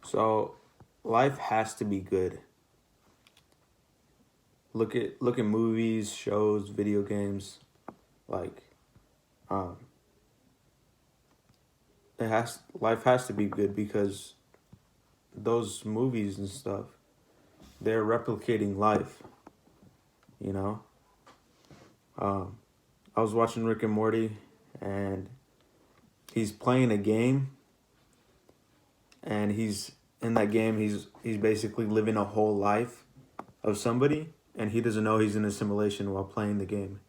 So life has to be good. Look at movies, shows, video games. Like, um, it has life has to be good because those movies and stuff, they're replicating life. You know. Um, I was watching Rick and Morty, and he's playing a game, and he's in that game. He's basically living a whole life of somebody, and he doesn't know he's in a simulation while playing the game.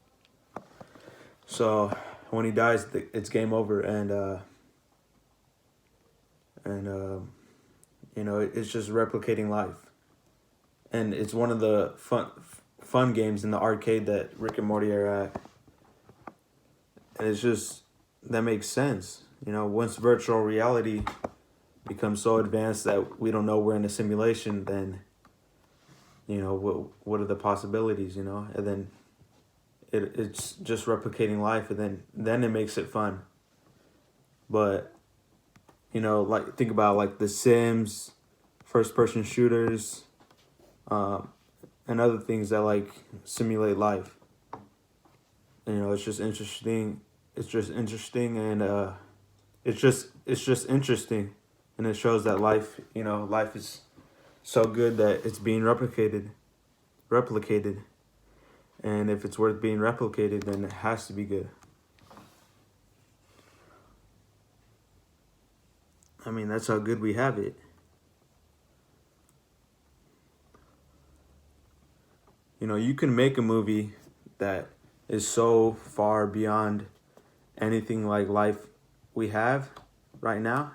So when he dies, it's game over, and it's just replicating life, and it's one of the fun games in the arcade that Rick and Morty are at, and it's just that makes sense. Once virtual reality becomes so advanced that we don't know we're in a simulation, then what are the possibilities? And then it's just replicating life, and then it makes it fun. But like think about like The Sims, first person shooters, and other things that like simulate life. It's just interesting. It's just interesting, and it's just interesting, and it shows that life is so good that it's being replicated, and if it's worth being replicated, then it has to be good. I mean, that's how good we have it. You can make a movie that is so far beyond anything like life we have right now,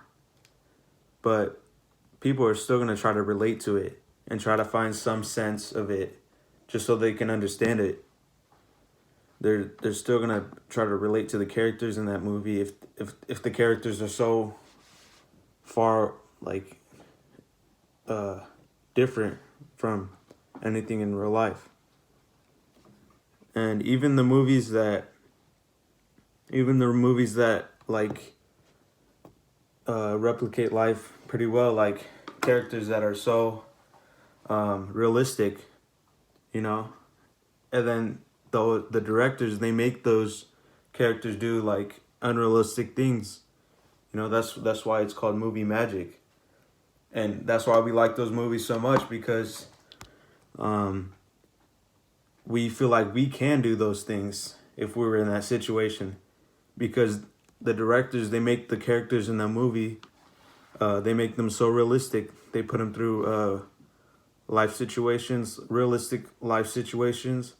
but people are still going to try to relate to it and try to find some sense of it just so they can understand it. They're still going to try to relate to the characters in that movie if the characters are so far like different from anything in real life. And even the movies that like replicate life pretty well, like characters that are so realistic, and then the directors, they make those characters do like unrealistic things. That's why it's called movie magic, and that's why we like those movies so much, because we feel like we can do those things if we were in that situation, because the directors, they make the characters in the movie, they make them so realistic. They put them through realistic life situations,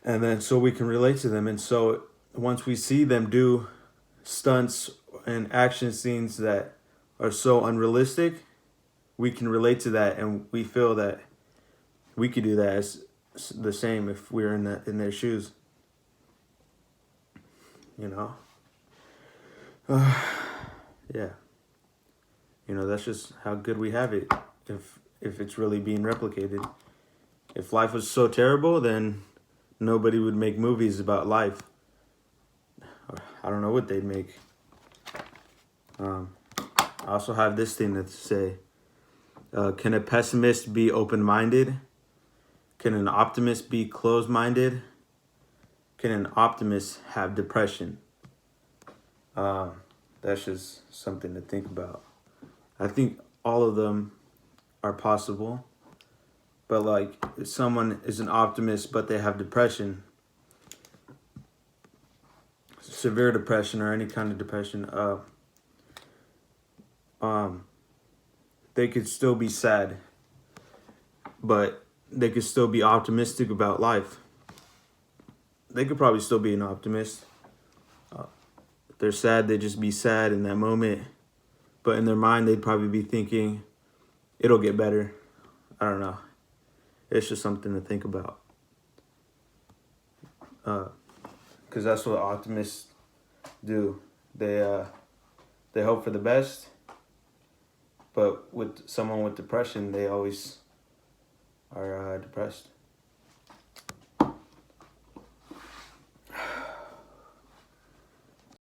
and then so we can relate to them. And so once we see them do stunts and action scenes that are so unrealistic, we can relate to that, and we feel that we could do that as the same if we were in their shoes. Yeah. That's just how good we have it. If it's really being replicated. If life was so terrible, then nobody would make movies about life. I don't know what they'd make. I also have this thing to say. Can a pessimist be open-minded? Can an optimist be closed-minded? Can an optimist have depression? That's just something to think about. I think all of them are possible. But like, if someone is an optimist but they have depression, severe depression or any kind of depression, they could still be sad, but they could still be optimistic about life. They could probably still be an optimist. If they're sad, they'd just be sad in that moment. But in their mind, they'd probably be thinking, it'll get better. I don't know. It's just something to think about. Because that's what optimists do. They hope for the best. But with someone with depression, they always are depressed.